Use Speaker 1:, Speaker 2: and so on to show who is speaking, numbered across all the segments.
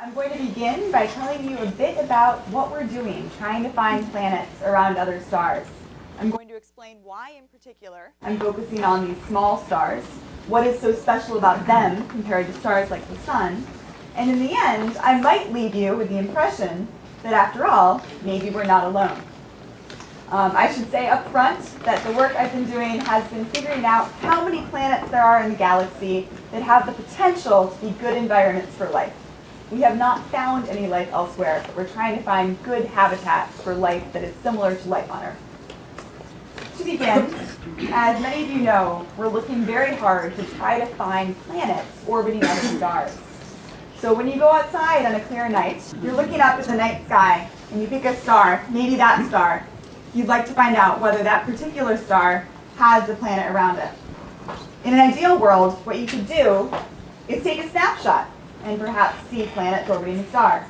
Speaker 1: I'm going to begin by telling you a bit about what we're doing, trying to find planets around other stars. I'm going to explain why in particular I'm focusing on these small stars, what is so special about them compared to stars like the Sun, and in the end, I might leave you with the impression that after all, maybe we're not alone. I should say up front that the work I've been doing has been figuring out how many planets there are in the galaxy that have the potential to be good environments for life. We have not found any life elsewhere, but we're trying to find good habitats for life that is similar to life on Earth. To begin, as many of you know, we're looking very hard to try to find planets orbiting other stars. So when you go outside on a clear night, you're looking up at the night sky and you pick a star, maybe that star. You'd like to find out whether that particular star has a planet around it. In an ideal world, what you could do is take a snapshot and perhaps see planets orbiting the star.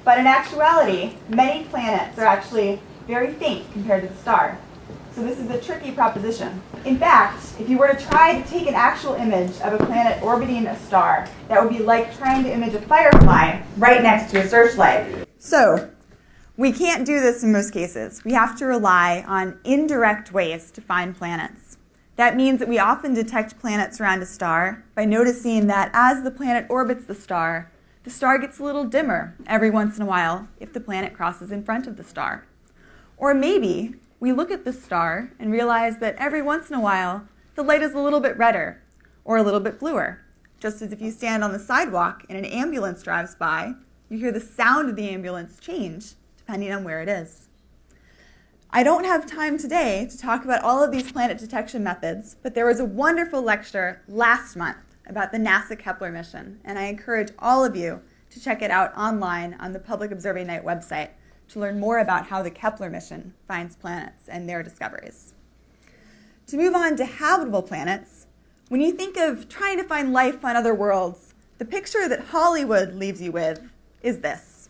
Speaker 1: But in actuality, many planets are actually very faint compared to the star. So this is a tricky proposition. In fact, if you were to try to take an actual image of a planet orbiting a star, that would be like trying to image a firefly right next to a searchlight. So we can't do this in most cases. We have to rely on indirect ways to find planets. That means that we often detect planets around a star by noticing that as the planet orbits the star gets a little dimmer every once in a while if the planet crosses in front of the star. Or maybe we look at the star and realize that every once in a while the light is a little bit redder or a little bit bluer. Just as if you stand on the sidewalk and an ambulance drives by, you hear the sound of the ambulance change depending on where it is. I don't have time today to talk about all of these planet detection methods, but there was a wonderful lecture last month about the NASA Kepler mission, and I encourage all of you to check it out online on the Public Observing Night website to learn more about how the Kepler mission finds planets and their discoveries. To move on to habitable planets, when you think of trying to find life on other worlds, the picture that Hollywood leaves you with is this.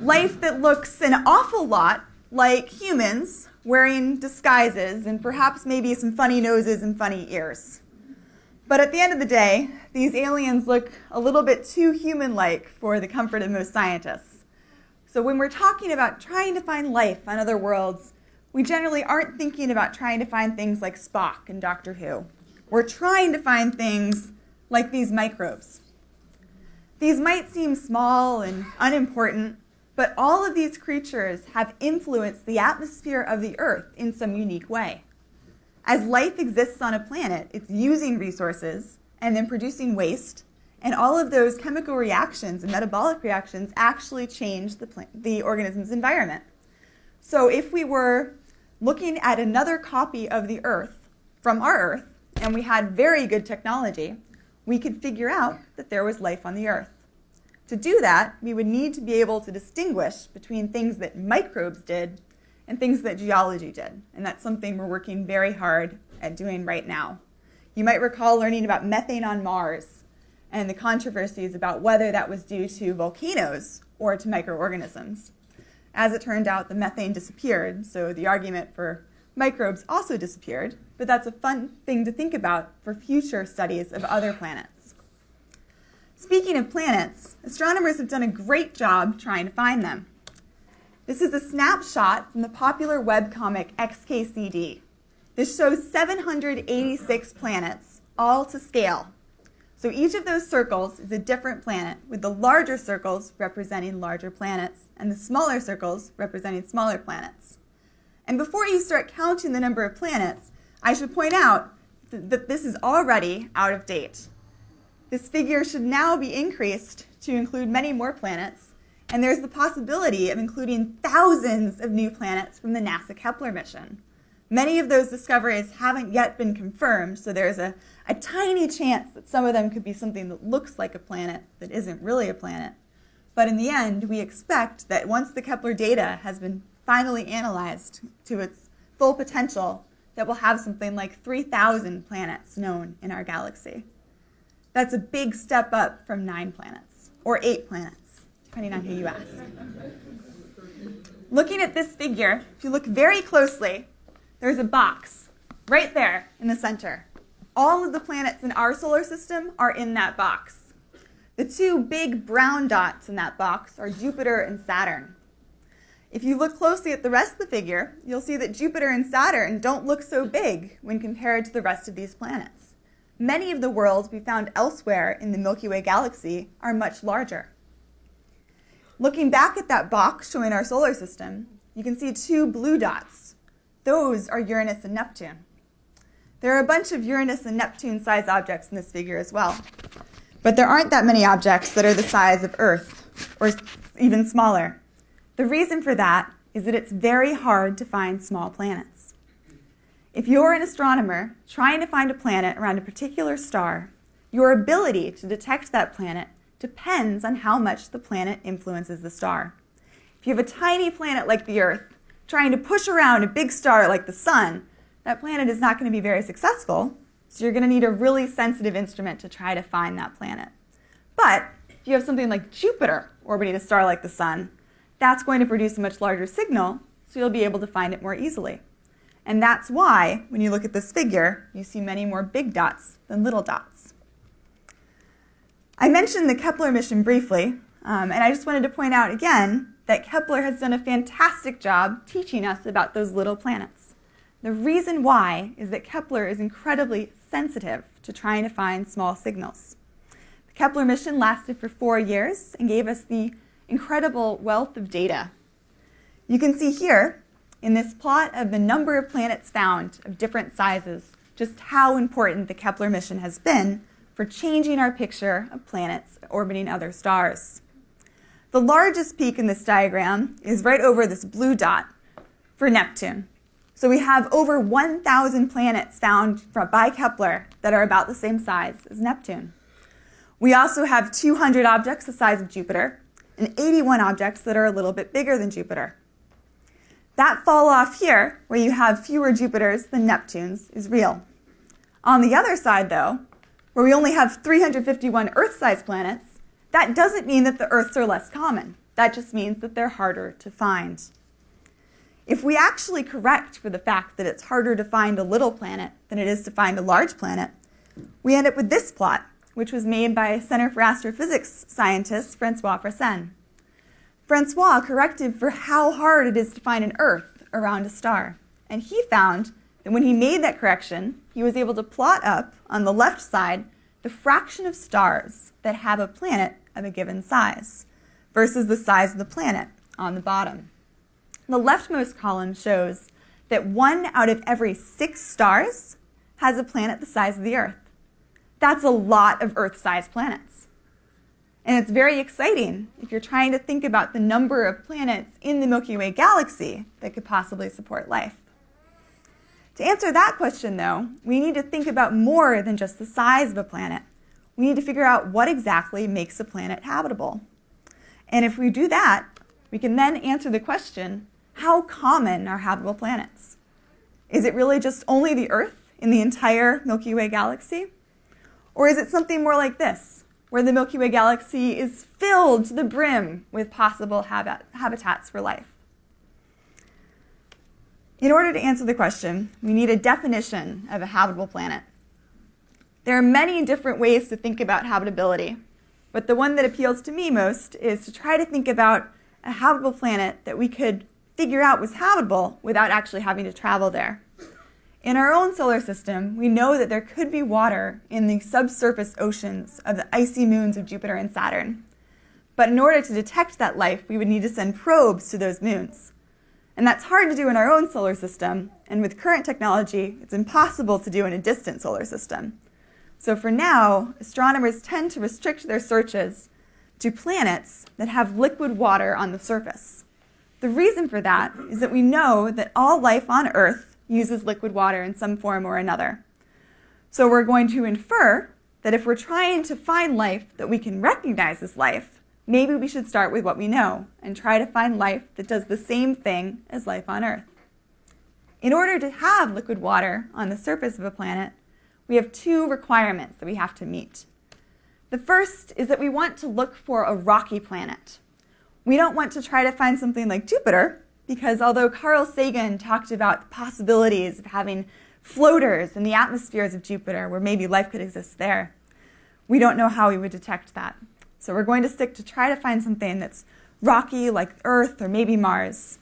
Speaker 1: Life that looks an awful lot like humans wearing disguises and perhaps maybe some funny noses and funny ears. But at the end of the day, these aliens look a little bit too human-like for the comfort of most scientists. So when we're talking about trying to find life on other worlds, we generally aren't thinking about trying to find things like Spock and Doctor Who. We're trying to find things like these microbes. These might seem small and unimportant, but all of these creatures have influenced the atmosphere of the Earth in some unique way. As life exists on a planet, it's using resources and then producing waste, and all of those chemical reactions and metabolic reactions actually change the organism's environment. So if we were looking at another copy of the Earth from our Earth, and we had very good technology, we could figure out that there was life on the Earth. To do that, we would need to be able to distinguish between things that microbes did and things that geology did. And that's something we're working very hard at doing right now. You might recall learning about methane on Mars and the controversies about whether that was due to volcanoes or to microorganisms. As it turned out, the methane disappeared, so the argument for microbes also disappeared, but that's a fun thing to think about for future studies of other planets. Speaking of planets, astronomers have done a great job trying to find them. This is a snapshot from the popular webcomic XKCD. This shows 786 planets, all to scale. So each of those circles is a different planet, with the larger circles representing larger planets and the smaller circles representing smaller planets. And before you start counting the number of planets, I should point out that this is already out of date. This figure should now be increased to include many more planets, and there's the possibility of including thousands of new planets from the NASA Kepler mission. Many of those discoveries haven't yet been confirmed, so there's a tiny chance that some of them could be something that looks like a planet that isn't really a planet. But in the end, we expect that once the Kepler data has been finally analyzed to its full potential, that we'll have something like 3,000 planets known in our galaxy. That's a big step up from 9 planets, or 8 planets, depending on who you ask. Looking at this figure, if you look very closely, there's a box right there in the center. All of the planets in our solar system are in that box. The two big brown dots in that box are Jupiter and Saturn. If you look closely at the rest of the figure, you'll see that Jupiter and Saturn don't look so big when compared to the rest of these planets. Many of the worlds we found elsewhere in the Milky Way galaxy are much larger. Looking back at that box showing our solar system, you can see two blue dots. Those are Uranus and Neptune. There are a bunch of Uranus and Neptune-sized objects in this figure as well. But there aren't that many objects that are the size of Earth, or even smaller. The reason for that is that it's very hard to find small planets. If you're an astronomer trying to find a planet around a particular star, your ability to detect that planet depends on how much the planet influences the star. If you have a tiny planet like the Earth trying to push around a big star like the Sun, that planet is not going to be very successful. So you're going to need a really sensitive instrument to try to find that planet. But if you have something like Jupiter orbiting a star like the Sun, that's going to produce a much larger signal, so you'll be able to find it more easily. And that's why, when you look at this figure, you see many more big dots than little dots. I mentioned the Kepler mission briefly, and I just wanted to point out again that Kepler has done a fantastic job teaching us about those little planets. The reason why is that Kepler is incredibly sensitive to trying to find small signals. The Kepler mission lasted for 4 years and gave us the incredible wealth of data. You can see here in this plot of the number of planets found of different sizes just how important the Kepler mission has been for changing our picture of planets orbiting other stars. The largest peak in this diagram is right over this blue dot for Neptune. So we have over 1,000 planets found by Kepler that are about the same size as Neptune. We also have 200 objects the size of Jupiter and 81 objects that are a little bit bigger than Jupiter. That fall off here, where you have fewer Jupiters than Neptunes, is real. On the other side, though, where we only have 351 Earth-sized planets, that doesn't mean that the Earths are less common. That just means that they're harder to find. If we actually correct for the fact that it's harder to find a little planet than it is to find a large planet, we end up with this plot, which was made by Center for Astrophysics scientist Francois Frassen. Francois corrected for how hard it is to find an Earth around a star, and he found that when he made that correction, he was able to plot up on the left side the fraction of stars that have a planet of a given size versus the size of the planet on the bottom. The leftmost column shows that 1 out of every 6 stars has a planet the size of the Earth. That's a lot of Earth-sized planets. And it's very exciting if you're trying to think about the number of planets in the Milky Way galaxy that could possibly support life. To answer that question, though, we need to think about more than just the size of a planet. We need to figure out what exactly makes a planet habitable. And if we do that, we can then answer the question, how common are habitable planets? Is it really just only the Earth in the entire Milky Way galaxy? Or is it something more like this, where the Milky Way galaxy is filled to the brim with possible habitats for life? In order to answer the question, we need a definition of a habitable planet. There are many different ways to think about habitability, but the one that appeals to me most is to try to think about a habitable planet that we could figure out was habitable without actually having to travel there. In our own solar system, we know that there could be water in the subsurface oceans of the icy moons of Jupiter and Saturn. But in order to detect that life, we would need to send probes to those moons. And that's hard to do in our own solar system, and with current technology, it's impossible to do in a distant solar system. So for now, astronomers tend to restrict their searches to planets that have liquid water on the surface. The reason for that is that we know that all life on Earth uses liquid water in some form or another. So we're going to infer that if we're trying to find life that we can recognize as life, maybe we should start with what we know and try to find life that does the same thing as life on Earth. In order to have liquid water on the surface of a planet, we have 2 requirements that we have to meet. The first is that we want to look for a rocky planet. We don't want to try to find something like Jupiter, because although Carl Sagan talked about the possibilities of having floaters in the atmospheres of Jupiter where maybe life could exist there, we don't know how we would detect that. So we're going to stick to try to find something that's rocky like Earth or maybe Mars.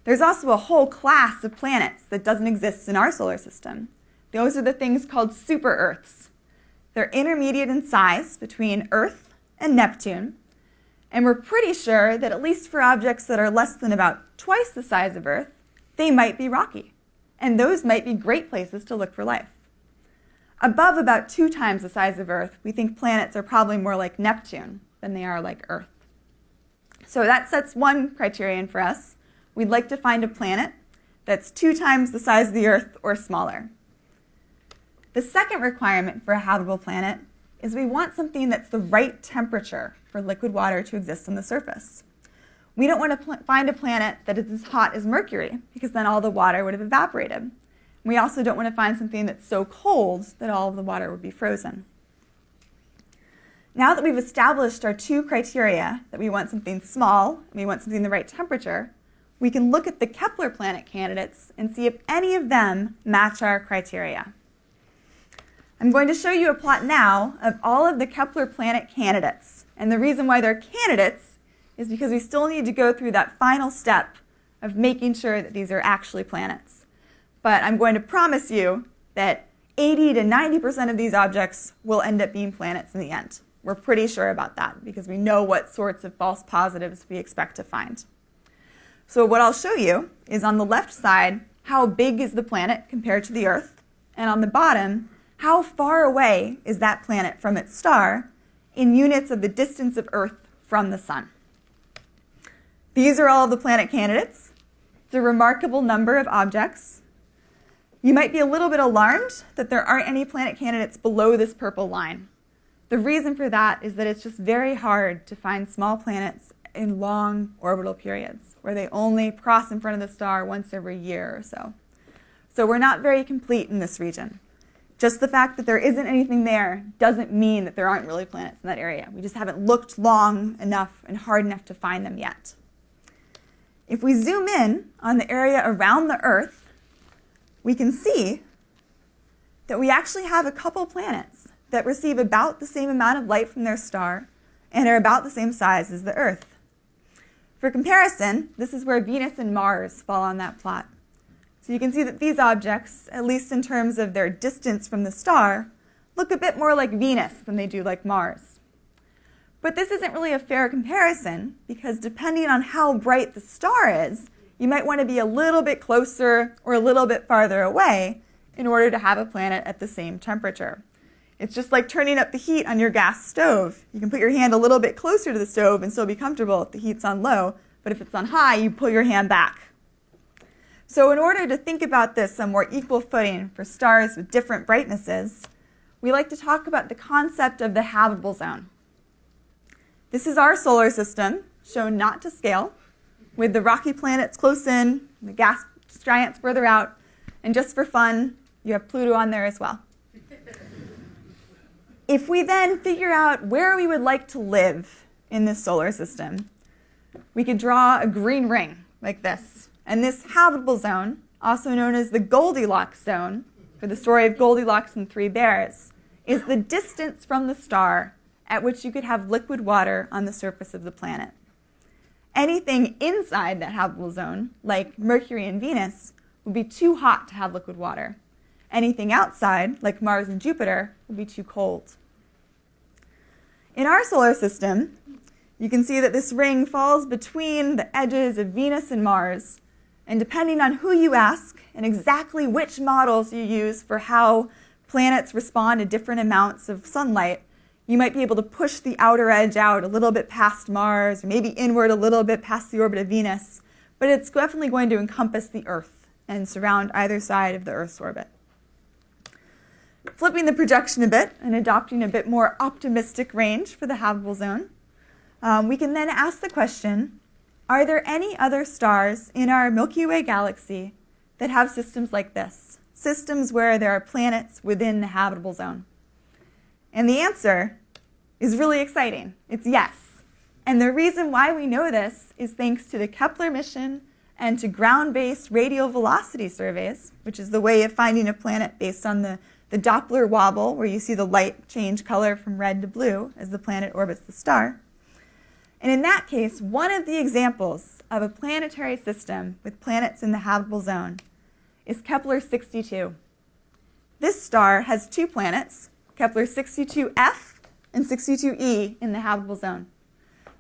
Speaker 1: There's also a whole class of planets that doesn't exist in our solar system. Those are the things called super-Earths. They're intermediate in size between Earth and Neptune, and we're pretty sure that at least for objects that are less than about twice the size of Earth, they might be rocky, and those might be great places to look for life. Above about 2 times the size of Earth, we think planets are probably more like Neptune than they are like Earth. So that sets one criterion for us. We'd like to find a planet that's 2 times the size of the Earth or smaller. The second requirement for a habitable planet is we want something that's the right temperature for liquid water to exist on the surface. We don't want to find a planet that is as hot as Mercury, because then all the water would have evaporated. We also don't want to find something that's so cold that all of the water would be frozen. Now that we've established our 2 criteria, that we want something small and we want something the right temperature, we can look at the Kepler planet candidates and see if any of them match our criteria. I'm going to show you a plot now of all of the Kepler planet candidates. And the reason why they're candidates is because we still need to go through that final step of making sure that these are actually planets. But I'm going to promise you that 80 to 90% of these objects will end up being planets in the end. We're pretty sure about that because we know what sorts of false positives we expect to find. So what I'll show you is on the left side, how big is the planet compared to the Earth, and on the bottom, how far away is that planet from its star in units of the distance of Earth from the sun. These are all of the planet candidates. It's a remarkable number of objects. You might be a little bit alarmed that there aren't any planet candidates below this purple line. The reason for that is that it's just very hard to find small planets in long orbital periods, where they only cross in front of the star once every year or so. So we're not very complete in this region. Just the fact that there isn't anything there doesn't mean that there aren't really planets in that area. We just haven't looked long enough and hard enough to find them yet. If we zoom in on the area around the Earth, we can see that we actually have a couple planets that receive about the same amount of light from their star and are about the same size as the Earth. For comparison, this is where Venus and Mars fall on that plot. So you can see that these objects, at least in terms of their distance from the star, look a bit more like Venus than they do like Mars. But this isn't really a fair comparison because depending on how bright the star is, you might want to be a little bit closer or a little bit farther away in order to have a planet at the same temperature. It's just like turning up the heat on your gas stove. You can put your hand a little bit closer to the stove and still be comfortable if the heat's on low, but if it's on high, you pull your hand back. So in order to think about this on more equal footing for stars with different brightnesses, we like to talk about the concept of the habitable zone. This is our solar system, shown not to scale, with the rocky planets close in, the gas giants further out, and just for fun, you have Pluto on there as well. If we then figure out where we would like to live in this solar system, we could draw a green ring like this. And this habitable zone, also known as the Goldilocks zone, for the story of Goldilocks and Three Bears, is the distance from the star at which you could have liquid water on the surface of the planet. Anything inside that habitable zone, like Mercury and Venus, would be too hot to have liquid water. Anything outside, like Mars and Jupiter, would be too cold. In our solar system, you can see that this ring falls between the edges of Venus and Mars. And depending on who you ask and exactly which models you use for how planets respond to different amounts of sunlight, you might be able to push the outer edge out a little bit past Mars, or maybe inward a little bit past the orbit of Venus. But it's definitely going to encompass the Earth and surround either side of the Earth's orbit. Flipping the projection a bit and adopting a bit more optimistic range for the habitable zone, we can then ask the question, are there any other stars in our Milky Way galaxy that have systems like this? Systems where there are planets within the habitable zone? And the answer is really exciting. It's yes. And the reason why we know this is thanks to the Kepler mission and to ground-based radial velocity surveys, which is the way of finding a planet based on the the Doppler wobble, where you see the light change color from red to blue as the planet orbits the star. And in that case, one of the examples of a planetary system with planets in the habitable zone is Kepler 62. This star has two planets, Kepler 62f and 62e, in the habitable zone.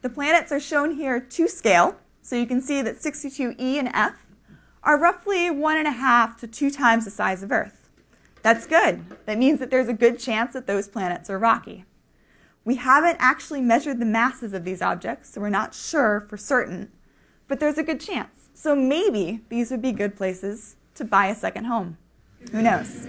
Speaker 1: The planets are shown here to scale, so you can see that 62e and f are roughly 1.5 to 2 times the size of Earth. That's good. That means that there's a good chance that those planets are rocky. We haven't actually measured the masses of these objects, so we're not sure for certain, but there's a good chance. So maybe these would be good places to buy a second home. Who knows?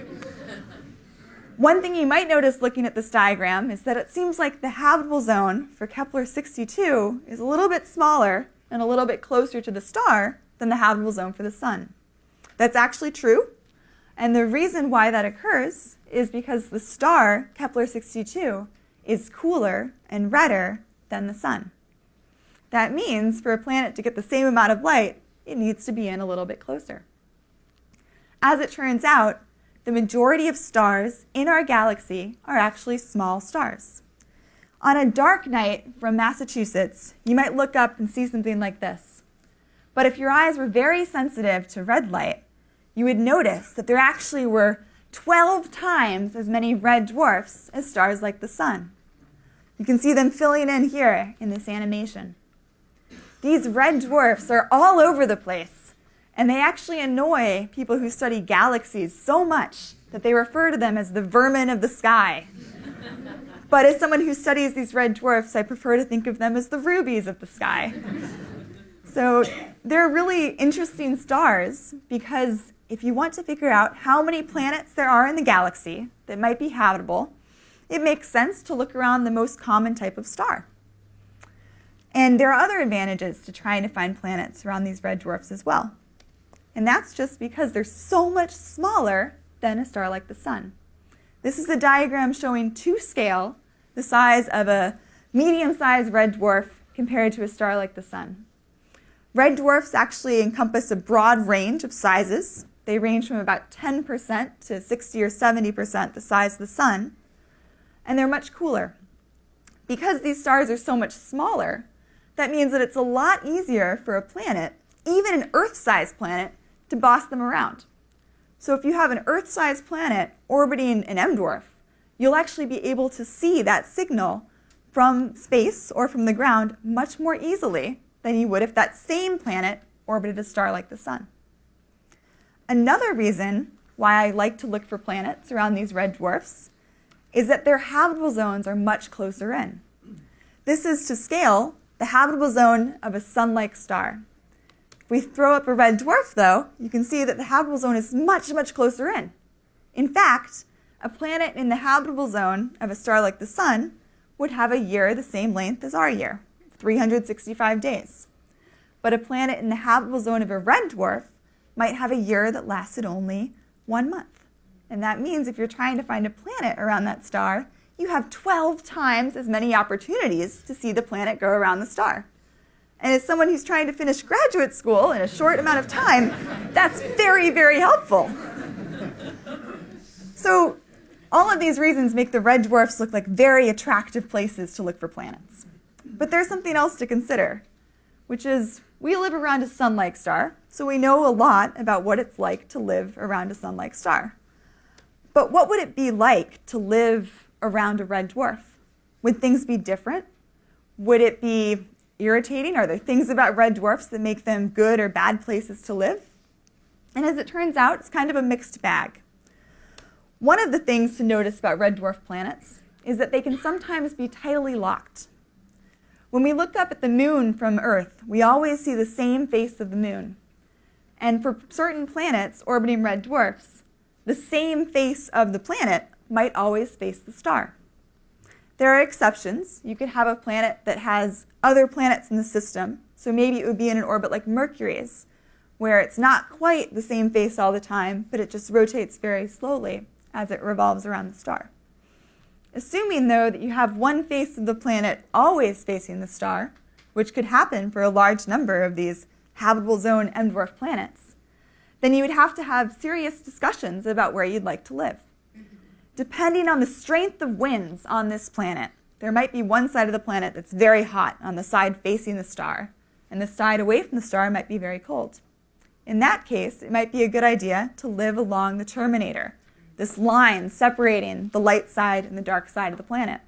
Speaker 1: One thing you might notice looking at this diagram is that it seems like the habitable zone for Kepler 62 is a little bit smaller and a little bit closer to the star than the habitable zone for the sun. That's actually true, and the reason why that occurs is because the star, Kepler 62, is cooler and redder than the sun. That means for a planet to get the same amount of light, it needs to be in a little bit closer. As it turns out, the majority of stars in our galaxy are actually small stars. On a dark night from Massachusetts, you might look up and see something like this. But if your eyes were very sensitive to red light, you would notice that there actually were 12 times as many red dwarfs as stars like the sun. You can see them filling in here in this animation. These red dwarfs are all over the place, and they actually annoy people who study galaxies so much that they refer to them as the vermin of the sky. But as someone who studies these red dwarfs, I prefer to think of them as the rubies of the sky. So they're really interesting stars because if you want to figure out how many planets there are in the galaxy that might be habitable, it makes sense to look around the most common type of star. And there are other advantages to trying to find planets around these red dwarfs as well. And that's just because they're so much smaller than a star like the sun. This is a diagram showing to scale the size of a medium-sized red dwarf compared to a star like the sun. Red dwarfs actually encompass a broad range of sizes. They range from about 10% to 60 or 70% the size of the sun, and they're much cooler. Because these stars are so much smaller, that means that it's a lot easier for a planet, even an Earth-sized planet, to boss them around. So if you have an Earth-sized planet orbiting an M-dwarf, you'll actually be able to see that signal from space or from the ground much more easily than you would if that same planet orbited a star like the sun. Another reason why I like to look for planets around these red dwarfs is that their habitable zones are much closer in. This is to scale the habitable zone of a sun-like star. If we throw up a red dwarf, though, you can see that the habitable zone is much, much closer in. In fact, a planet in the habitable zone of a star like the sun would have a year the same length as our year, 365 days. But a planet in the habitable zone of a red dwarf might have a year that lasted only 1 month. And that means if you're trying to find a planet around that star, you have 12 times as many opportunities to see the planet go around the star. And as someone who's trying to finish graduate school in a short amount of time, that's very, very helpful. So all of these reasons make the red dwarfs look like very attractive places to look for planets. But there's something else to consider, which is we live around a sun-like star, so we know a lot about what it's like to live around a sun-like star. But what would it be like to live around a red dwarf? Would things be different? Would it be irritating? Are there things about red dwarfs that make them good or bad places to live? And as it turns out, it's kind of a mixed bag. One of the things to notice about red dwarf planets is that they can sometimes be tidally locked. When we look up at the moon from Earth, we always see the same face of the moon. And for certain planets orbiting red dwarfs, the same face of the planet might always face the star. There are exceptions. You could have a planet that has other planets in the system, so maybe it would be in an orbit like Mercury's, where it's not quite the same face all the time, but it just rotates very slowly as it revolves around the star. Assuming, though, that you have one face of the planet always facing the star, which could happen for a large number of these habitable zone M-dwarf planets, then you would have to have serious discussions about where you'd like to live. depending on the strength of winds on this planet, there might be one side of the planet that's very hot on the side facing the star, and the side away from the star might be very cold. In that case, it might be a good idea to live along the terminator, this line separating the light side and the dark side of the planet.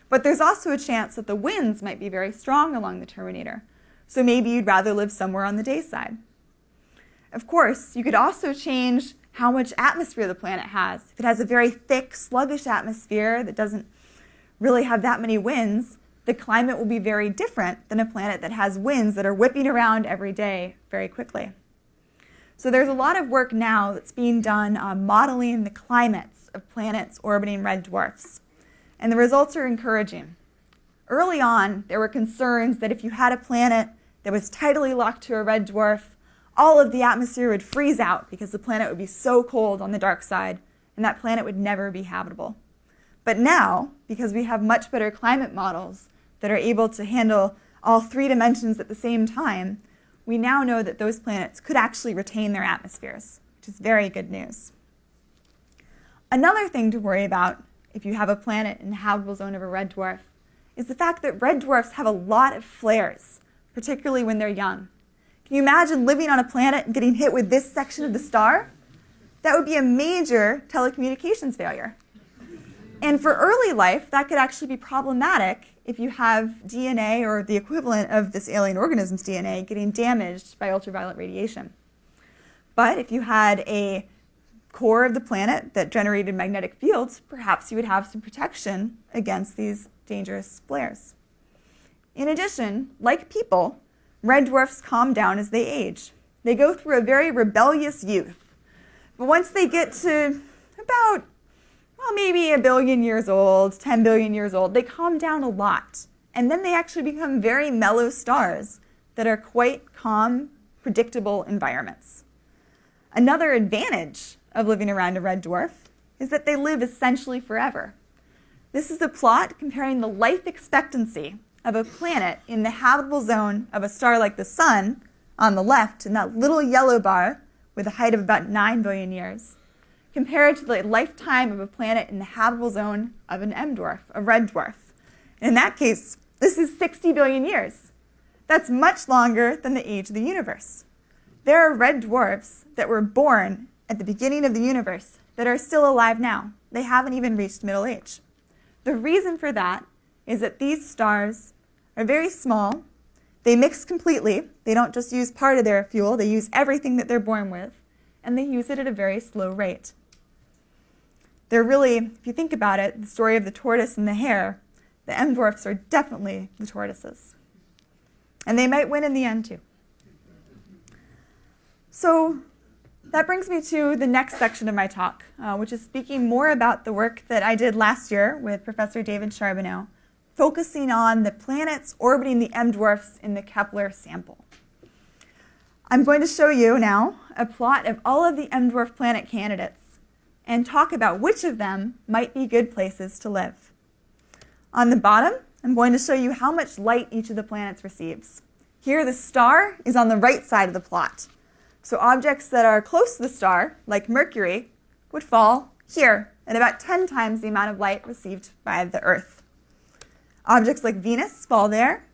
Speaker 1: But there's also a chance that the winds might be very strong along the terminator, so maybe you'd rather live somewhere on the day side. Of course, you could also change how much atmosphere the planet has. If it has a very thick, sluggish atmosphere that doesn't really have that many winds, the climate will be very different than a planet that has winds that are whipping around every day very quickly. So there's a lot of work now that's being done on modeling the climates of planets orbiting red dwarfs. And the results are encouraging. Early on, there were concerns that if you had a planet that was tidally locked to a red dwarf, all of the atmosphere would freeze out because the planet would be so cold on the dark side, and that planet would never be habitable. But now, because we have much better climate models that are able to handle all three dimensions at the same time, we now know that those planets could actually retain their atmospheres, which is very good news. Another thing to worry about if you have a planet in the habitable zone of a red dwarf is the fact that red dwarfs have a lot of flares, particularly when they're young. Can you imagine living on a planet and getting hit with this section of the star? That would be a major telecommunications failure. And for early life, that could actually be problematic if you have DNA or the equivalent of this alien organism's DNA getting damaged by ultraviolet radiation. But if you had a core of the planet that generated magnetic fields, perhaps you would have some protection against these dangerous flares. In addition, like people, red dwarfs calm down as they age. They go through a very rebellious youth. But once they get to about, maybe 1 billion years old, 10 billion years old, they calm down a lot. And then they actually become very mellow stars that are quite calm, predictable environments. Another advantage of living around a red dwarf is that they live essentially forever. This is a plot comparing the life expectancy of a planet in the habitable zone of a star like the Sun on the left, in that little yellow bar with a height of about 9 billion years, compared to the lifetime of a planet in the habitable zone of an M dwarf, a red dwarf. In that case, this is 60 billion years. That's much longer than the age of the universe. There are red dwarfs that were born at the beginning of the universe that are still alive now. They haven't even reached middle age. The reason for that is that these stars are very small. They mix completely. They don't just use part of their fuel. They use everything that they're born with, and they use it at a very slow rate. They're really, if you think about it, the story of the tortoise and the hare, the M dwarfs are definitely the tortoises. And they might win in the end, too. So that brings me to the next section of my talk, which is speaking more about the work that I did last year with Professor David Charbonneau, focusing on the planets orbiting the M dwarfs in the Kepler sample. I'm going to show you now a plot of all of the M dwarf planet candidates and talk about which of them might be good places to live. On the bottom, I'm going to show you how much light each of the planets receives. Here, the star is on the right side of the plot. So objects that are close to the star, like Mercury, would fall here at about 10 times the amount of light received by the Earth. Objects like Venus fall there.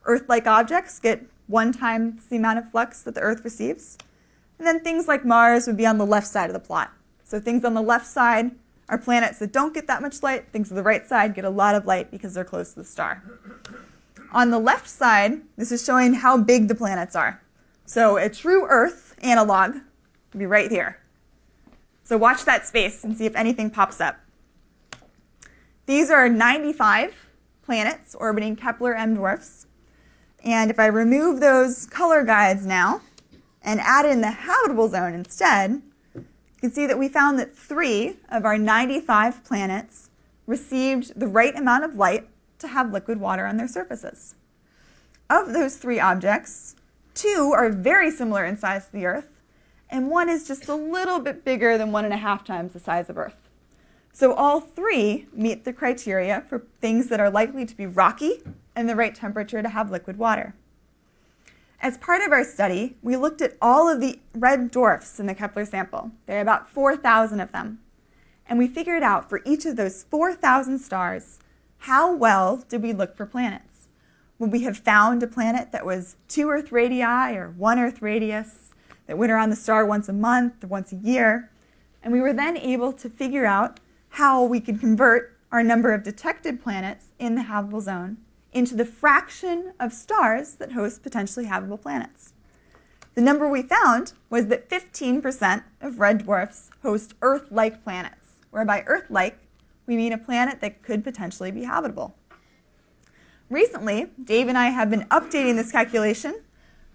Speaker 1: Earth-like objects get 1 times the amount of flux that the Earth receives. And then things like Mars would be on the left side of the plot. So things on the left side are planets that don't get that much light. Things on the right side get a lot of light because they're close to the star. On the left side, this is showing how big the planets are. So a true Earth analog would be right here. So watch that space and see if anything pops up. These are 95 planets orbiting Kepler M dwarfs. And if I remove those color guides now and add in the habitable zone instead, you can see that we found that 3 of our 95 planets received the right amount of light to have liquid water on their surfaces. Of those 3 objects, 2 are very similar in size to the Earth, and 1 is just a little bit bigger than 1.5 times the size of Earth. So all 3 meet the criteria for things that are likely to be rocky and the right temperature to have liquid water. As part of our study, we looked at all of the red dwarfs in the Kepler sample. There are about 4,000 of them. and we figured out for each of those 4,000 stars, how well did we look for planets? Would we have found a planet that was 2 Earth radii or 1 Earth radius, that went around the star once a month or once a year? And we were then able to figure out how we could convert our number of detected planets in the habitable zone into the fraction of stars that host potentially habitable planets. The number we found was that 15% of red dwarfs host Earth-like planets, where by Earth-like, we mean a planet that could potentially be habitable. Recently, Dave and I have been updating this calculation.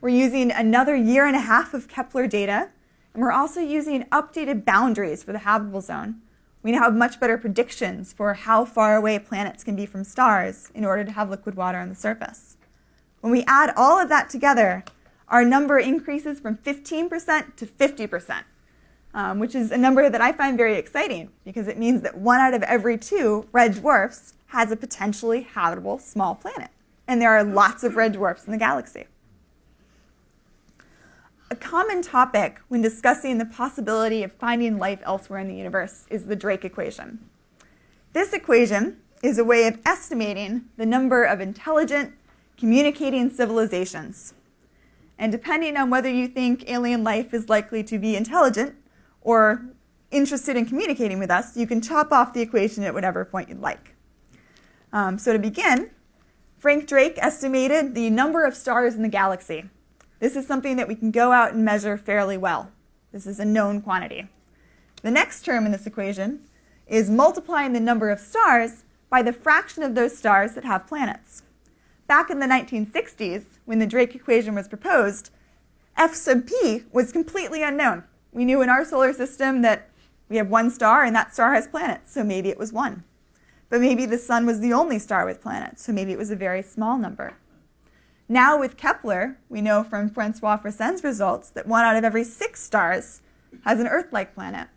Speaker 1: We're using another 1.5 years of Kepler data, and we're also using updated boundaries for the habitable zone. We now have much better predictions for how far away planets can be from stars in order to have liquid water on the surface. When we add all of that together, our number increases from 15% to 50%, which is a number that I find very exciting because it means that 1 out of every 2 red dwarfs has a potentially habitable small planet. And there are lots of red dwarfs in the galaxy. A common topic when discussing the possibility of finding life elsewhere in the universe is the Drake equation. This equation is a way of estimating the number of intelligent, communicating civilizations. And depending on whether you think alien life is likely to be intelligent or interested in communicating with us, you can chop off the equation at whatever point you'd like. So to begin, Frank Drake estimated the number of stars in the galaxy. This is something that we can go out and measure fairly well. This is a known quantity. The next term in this equation is multiplying the number of stars by the fraction of those stars that have planets. Back in the 1960s, when the Drake equation was proposed, F sub p was completely unknown. We knew in our solar system that we have 1 star and that star has planets, so maybe it was 1. But maybe the sun was the only star with planets, so maybe it was a very small number. Now with Kepler, we know from Francois Fressen's results that 1 out of every 6 stars has an Earth-like planet.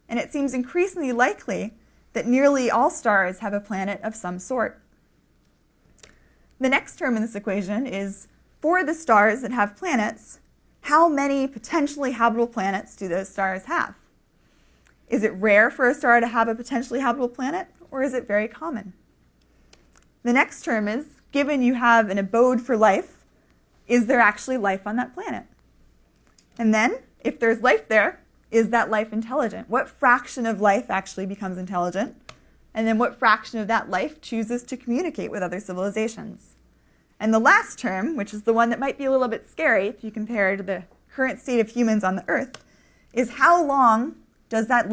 Speaker 1: And it seems increasingly likely that nearly all stars have a planet of some sort. The next term in this equation is, for the stars that have planets, how many potentially habitable planets do those stars have? Is it rare for a star to have a potentially habitable planet, or is it very common? The next term is, given you have an abode for life, is there actually life on that planet? And then, if there's life there, is that life intelligent? What fraction of life actually becomes intelligent? And then what fraction of that life chooses to communicate with other civilizations? And the last term, which is the one that might be a little bit scary if you compare to the current state of humans on the Earth, is how long does that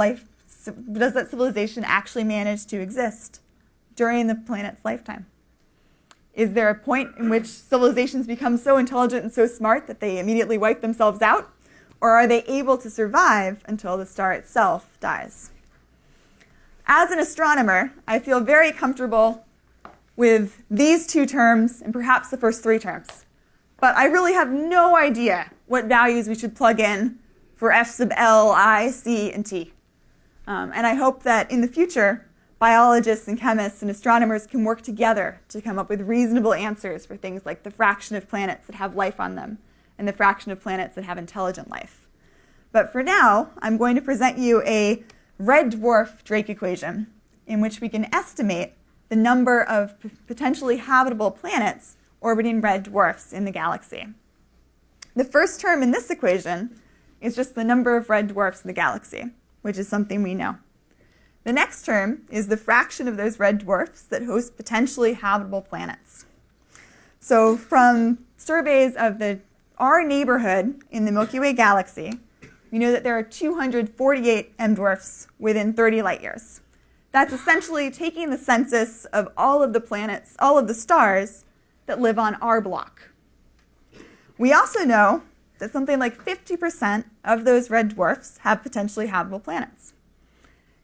Speaker 1: civilization actually manage to exist during the planet's lifetime? Is there a point in which civilizations become so intelligent and so smart that they immediately wipe themselves out? Or are they able to survive until the star itself dies? As an astronomer, I feel very comfortable with these 2 terms and perhaps the first 3 terms. But I really have no idea what values we should plug in for F sub L, I, C, and T. And I hope that in the future, biologists and chemists and astronomers can work together to come up with reasonable answers for things like the fraction of planets that have life on them and the fraction of planets that have intelligent life. But for now, I'm going to present you a red dwarf Drake equation in which we can estimate the number of potentially habitable planets orbiting red dwarfs in the galaxy. The first term in this equation is just the number of red dwarfs in the galaxy, which is something we know. The next term is the fraction of those red dwarfs that host potentially habitable planets. So from surveys of our neighborhood in the Milky Way galaxy, we know that there are 248 M-dwarfs within 30 light years. That's essentially taking the census of all of the planets, all of the stars that live on our block. We also know that something like 50% of those red dwarfs have potentially habitable planets.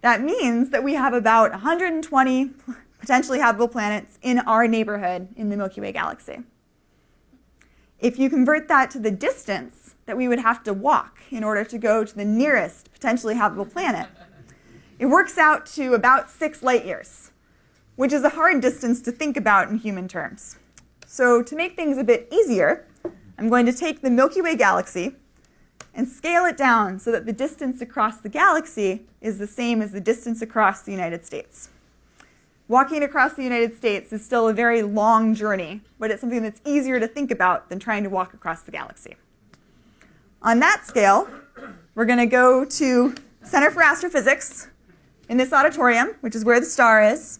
Speaker 1: That means that we have about 120 potentially habitable planets in our neighborhood in the Milky Way galaxy. If you convert that to the distance that we would have to walk in order to go to the nearest potentially habitable planet, it works out to about 6 light years, which is a hard distance to think about in human terms. So to make things a bit easier, I'm going to take the Milky Way galaxy and scale it down so that the distance across the galaxy is the same as the distance across the United States. Walking across the United States is still a very long journey, but it's something that's easier to think about than trying to walk across the galaxy. On that scale, we're going to go to Center for Astrophysics in this auditorium, which is where the star is.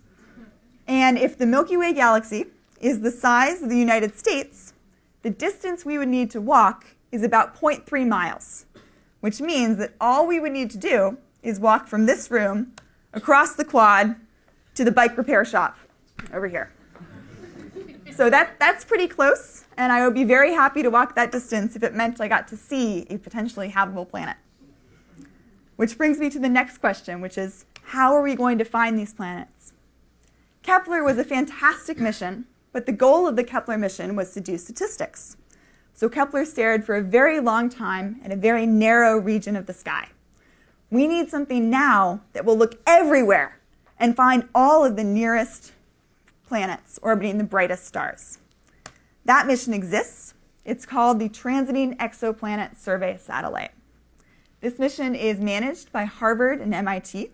Speaker 1: And if the Milky Way galaxy is the size of the United States, the distance we would need to walk is about 0.3 miles, which means that all we would need to do is walk from this room across the quad to the bike repair shop over here. So that's pretty close, and I would be very happy to walk that distance if it meant I got to see a potentially habitable planet. Which brings me to the next question, which is, how are we going to find these planets? Kepler was a fantastic mission, but the goal of the Kepler mission was to do statistics. So Kepler stared for a very long time at a very narrow region of the sky. We need something now that will look everywhere and find all of the nearest planets orbiting the brightest stars. That mission exists. It's called the Transiting Exoplanet Survey Satellite. This mission is managed by Harvard and MIT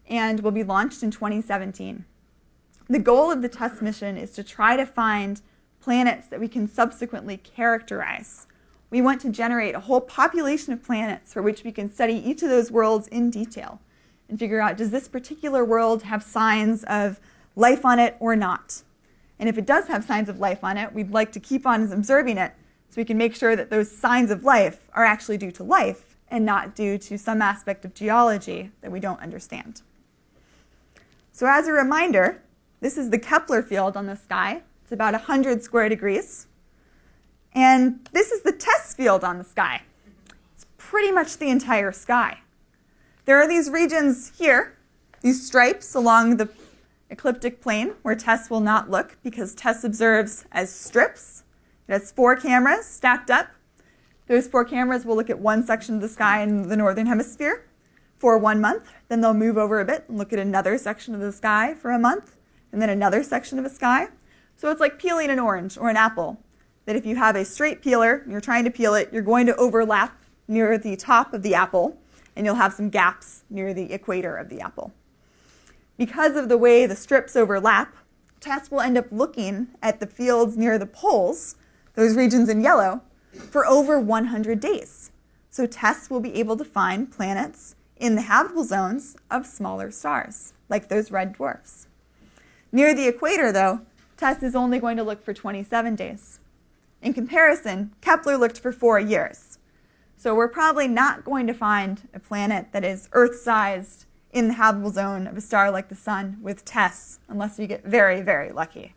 Speaker 1: and will be launched in 2017. The goal of the TESS mission is to try to find planets that we can subsequently characterize. We want to generate a whole population of planets for which we can study each of those worlds in detail and figure out, does this particular world have signs of life on it or not? And if it does have signs of life on it, we'd like to keep on observing it so we can make sure that those signs of life are actually due to life and not due to some aspect of geology that we don't understand. So as a reminder, this is the Kepler Field on the sky. It's about 100 square degrees. And this is the TESS field on the sky. It's pretty much the entire sky. There are these regions here, these stripes along the ecliptic plane where TESS will not look because TESS observes as strips. It has 4 cameras stacked up. Those 4 cameras will look at one section of the sky in the northern hemisphere for 1 month. Then they'll move over a bit and look at another section of the sky for a month, and then another section of the sky. So it's like peeling an orange or an apple, that if you have a straight peeler and you're trying to peel it, you're going to overlap near the top of the apple, and you'll have some gaps near the equator of the apple. Because of the way the strips overlap, TESS will end up looking at the fields near the poles, those regions in yellow, for over 100 days. So TESS will be able to find planets in the habitable zones of smaller stars, like those red dwarfs. Near the equator, though, TESS is only going to look for 27 days. In comparison, Kepler looked for 4 years. So we're probably not going to find a planet that is Earth-sized in the habitable zone of a star like the Sun with TESS, unless we get very, very lucky.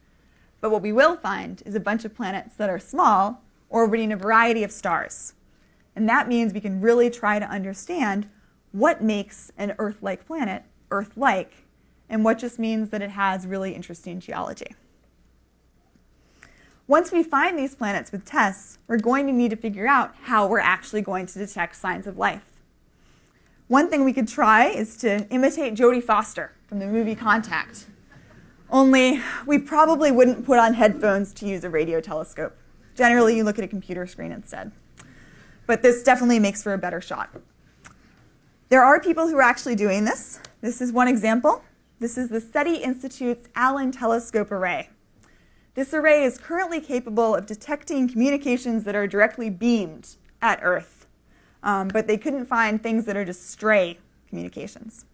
Speaker 1: But what we will find is a bunch of planets that are small, orbiting a variety of stars. And that means we can really try to understand what makes an Earth-like planet Earth-like, and what just means that it has really interesting geology. Once we find these planets with TESS, we're going to need to figure out how we're actually going to detect signs of life. One thing we could try is to imitate Jodie Foster from the movie Contact. Only we probably wouldn't put on headphones to use a radio telescope. Generally, you look at a computer screen instead. But this definitely makes for a better shot. There are people who are actually doing this. This is one example. This is the SETI Institute's Allen Telescope Array. This array is currently capable of detecting communications that are directly beamed at Earth, but they couldn't find things that are just stray communications.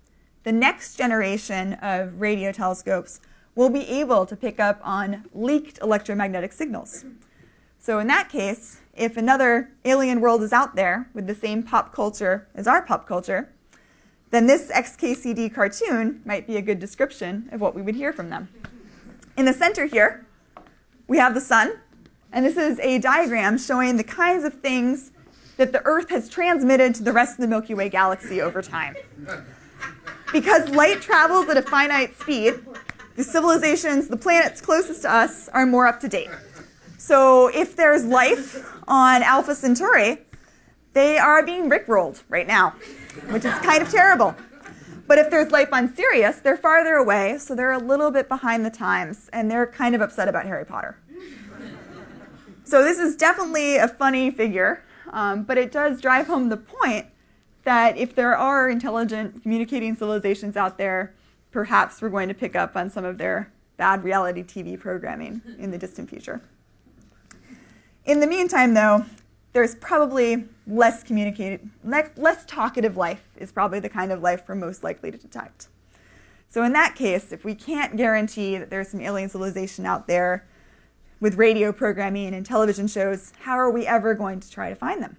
Speaker 1: The next generation of radio telescopes will be able to pick up on leaked electromagnetic signals. So in that case, if another alien world is out there with the same pop culture as our pop culture, then this XKCD cartoon might be a good description of what we would hear from them. In the center here, we have the Sun, and this is a diagram showing the kinds of things that the Earth has transmitted to the rest of the Milky Way galaxy over time. Because light travels at a finite speed, the civilizations, the planets closest to us, are more up to date. So if there's life on Alpha Centauri, they are being rickrolled right now, which is kind of terrible. But if there's life on Sirius, they're farther away, so they're a little bit behind the times, and they're kind of upset about Harry Potter. So this is definitely a funny figure. but it does drive home the point that if there are intelligent communicating civilizations out there, perhaps we're going to pick up on some of their bad reality TV programming in the distant future. In the meantime, though, there's probably less talkative life is probably the kind of life we're most likely to detect. So in that case, if we can't guarantee that there's some alien civilization out there with radio programming and television shows, how are we ever going to try to find them?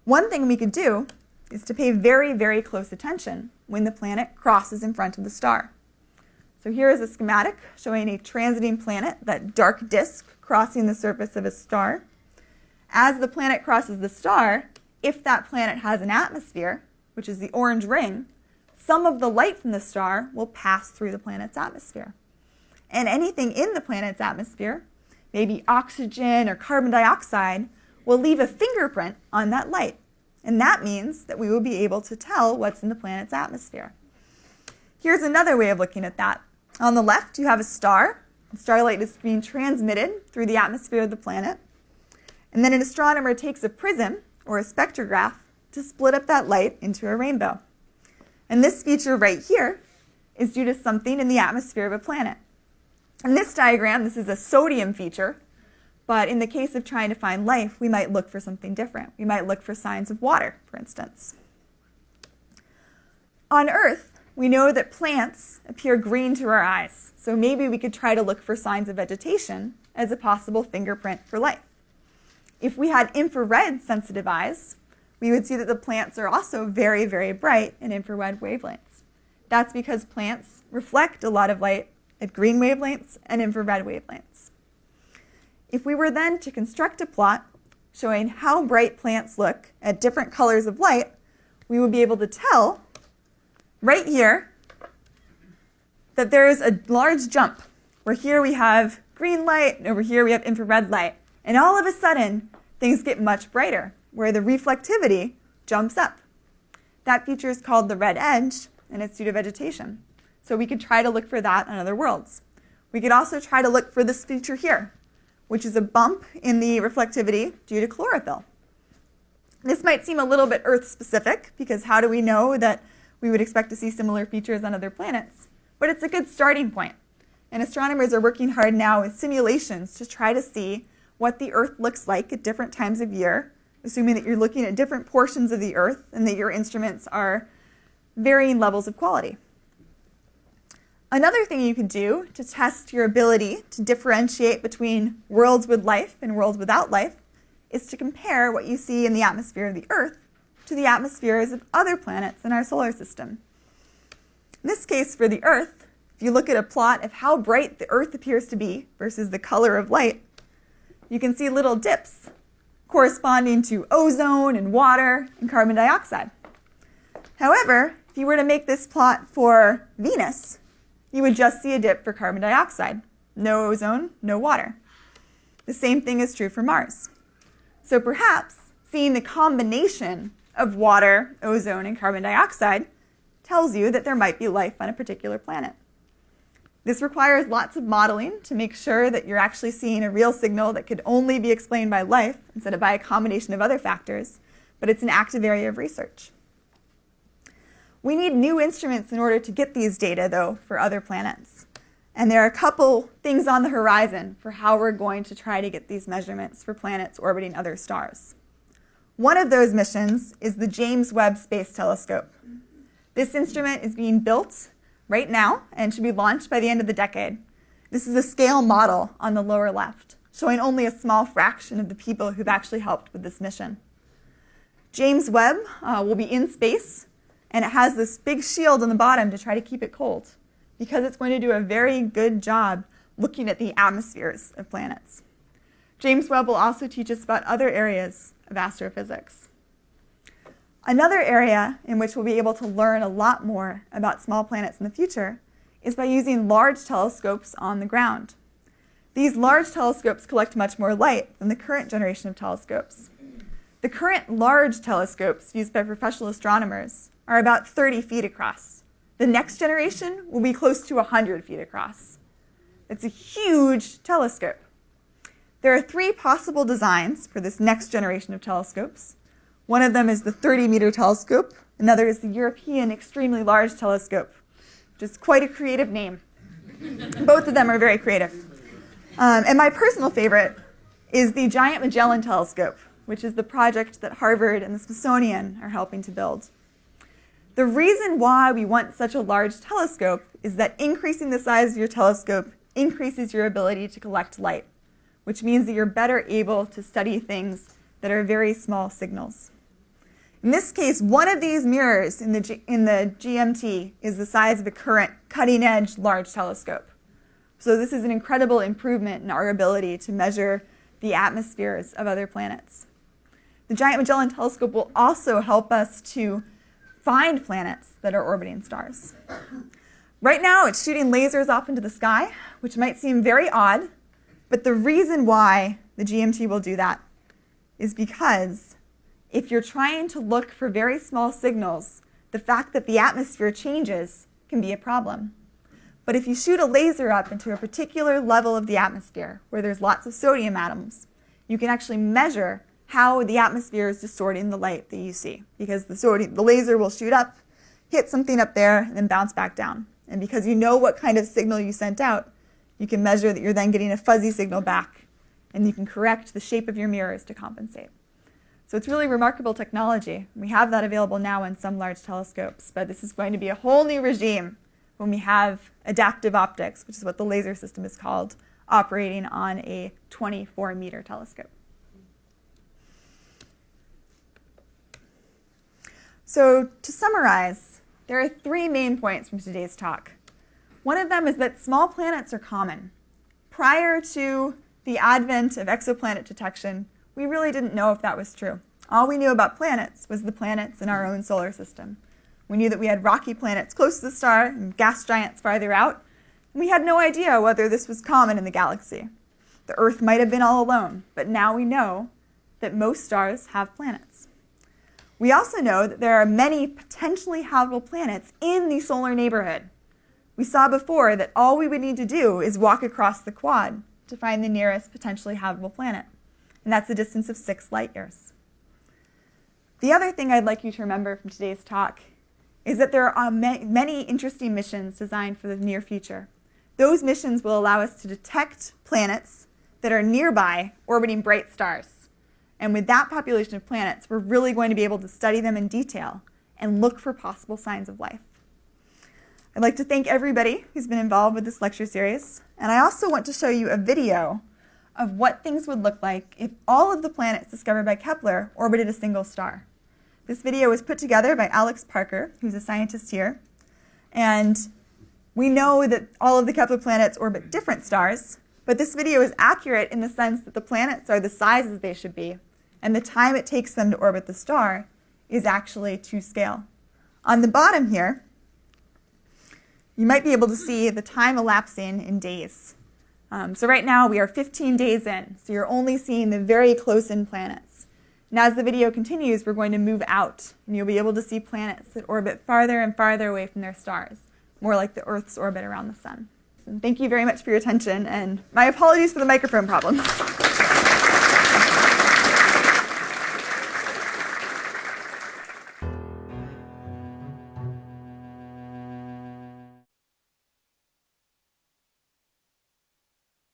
Speaker 1: One thing we could do is to pay very, very close attention when the planet crosses in front of the star. So here is a schematic showing a transiting planet, that dark disk crossing the surface of a star. As the planet crosses the star, if that planet has an atmosphere, which is the orange ring, some of the light from the star will pass through the planet's atmosphere. And anything in the planet's atmosphere, maybe oxygen or carbon dioxide, will leave a fingerprint on that light. And that means that we will be able to tell what's in the planet's atmosphere. Here's another way of looking at that. On the left, you have a star. The starlight is being transmitted through the atmosphere of the planet. And then an astronomer takes a prism, or a spectrograph, to split up that light into a rainbow. And this feature right here is due to something in the atmosphere of a planet. In this diagram, this is a sodium feature, but in the case of trying to find life, we might look for something different. We might look for signs of water, for instance. On Earth, we know that plants appear green to our eyes, so maybe we could try to look for signs of vegetation as a possible fingerprint for life. If we had infrared sensitive eyes, we would see that the plants are also very, very bright in infrared wavelengths. That's because plants reflect a lot of light at green wavelengths and infrared wavelengths. If we were then to construct a plot showing how bright plants look at different colors of light, we would be able to tell right here that there is a large jump where here we have green light and over here we have infrared light. And all of a sudden, things get much brighter, where the reflectivity jumps up. That feature is called the red edge, and it's due to vegetation. So we could try to look for that on other worlds. We could also try to look for this feature here, which is a bump in the reflectivity due to chlorophyll. This might seem a little bit Earth-specific, because how do we know that we would expect to see similar features on other planets? But it's a good starting point. And astronomers are working hard now with simulations to try to see what the Earth looks like at different times of year, assuming that you're looking at different portions of the Earth and that your instruments are varying levels of quality. Another thing you could do to test your ability to differentiate between worlds with life and worlds without life is to compare what you see in the atmosphere of the Earth to the atmospheres of other planets in our solar system. In this case, for the Earth, if you look at a plot of how bright the Earth appears to be versus the color of light, you can see little dips corresponding to ozone and water and carbon dioxide. However, if you were to make this plot for Venus, you would just see a dip for carbon dioxide. No ozone, no water. The same thing is true for Mars. So perhaps seeing the combination of water, ozone, and carbon dioxide tells you that there might be life on a particular planet. This requires lots of modeling to make sure that you're actually seeing a real signal that could only be explained by life instead of by a combination of other factors, but it's an active area of research. We need new instruments in order to get these data, though, for other planets. And there are a couple things on the horizon for how we're going to try to get these measurements for planets orbiting other stars. One of those missions is the James Webb Space Telescope. This instrument is being built right now and should be launched by the end of the decade. This is a scale model on the lower left, showing only a small fraction of the people who've actually helped with this mission. James Webb will be in space, and it has this big shield on the bottom to try to keep it cold, because it's going to do a very good job looking at the atmospheres of planets. James Webb will also teach us about other areas of astrophysics. Another area in which we'll be able to learn a lot more about small planets in the future is by using large telescopes on the ground. These large telescopes collect much more light than the current generation of telescopes. The current large telescopes used by professional astronomers are about 30 feet across. The next generation will be close to 100 feet across. It's a huge telescope. There are three possible designs for this next generation of telescopes. One of them is the 30-meter telescope. Another is the European Extremely Large Telescope, which is quite a creative name. Both of them are very creative. And my personal favorite is the Giant Magellan Telescope, which is the project that Harvard and the Smithsonian are helping to build. The reason why we want such a large telescope is that increasing the size of your telescope increases your ability to collect light, which means that you're better able to study things that are very small signals. In this case, one of these mirrors in the GMT is the size of a current cutting-edge large telescope. So this is an incredible improvement in our ability to measure the atmospheres of other planets. The Giant Magellan Telescope will also help us to find planets that are orbiting stars. Right now, it's shooting lasers off into the sky, which might seem very odd, but the reason why the GMT will do that is because if you're trying to look for very small signals, the fact that the atmosphere changes can be a problem. But if you shoot a laser up into a particular level of the atmosphere where there's lots of sodium atoms, you can actually measure how the atmosphere is distorting the light that you see, because the laser will shoot up, hit something up there, and then bounce back down. And because you know what kind of signal you sent out, you can measure that you're then getting a fuzzy signal back, and you can correct the shape of your mirrors to compensate. So it's really remarkable technology. We have that available now in some large telescopes, but this is going to be a whole new regime when we have adaptive optics, which is what the laser system is called, operating on a 24-meter telescope. So to summarize, there are three main points from today's talk. One of them is that small planets are common. Prior to the advent of exoplanet detection, we really didn't know if that was true. All we knew about planets was the planets in our own solar system. We knew that we had rocky planets close to the star and gas giants farther out, and we had no idea whether this was common in the galaxy. The Earth might have been all alone, but now we know that most stars have planets. We also know that there are many potentially habitable planets in the solar neighborhood. We saw before that all we would need to do is walk across the quad to find the nearest potentially habitable planet, and that's a distance of 6 light years. The other thing I'd like you to remember from today's talk is that there are many interesting missions designed for the near future. Those missions will allow us to detect planets that are nearby orbiting bright stars. And with that population of planets, we're really going to be able to study them in detail and look for possible signs of life. I'd like to thank everybody who's been involved with this lecture series. And I also want to show you a video of what things would look like if all of the planets discovered by Kepler orbited a single star. This video was put together by Alex Parker, who's a scientist here. And we know that all of the Kepler planets orbit different stars, but this video is accurate in the sense that the planets are the sizes they should be, and the time it takes them to orbit the star is actually to scale. On the bottom here, you might be able to see the time elapsing in days. So right now we are 15 days in, so you're only seeing the very close-in planets. And as the video continues, we're going to move out, and you'll be able to see planets that orbit farther and farther away from their stars, more like the Earth's orbit around the sun. And thank you very much for your attention, and my apologies for the microphone problems.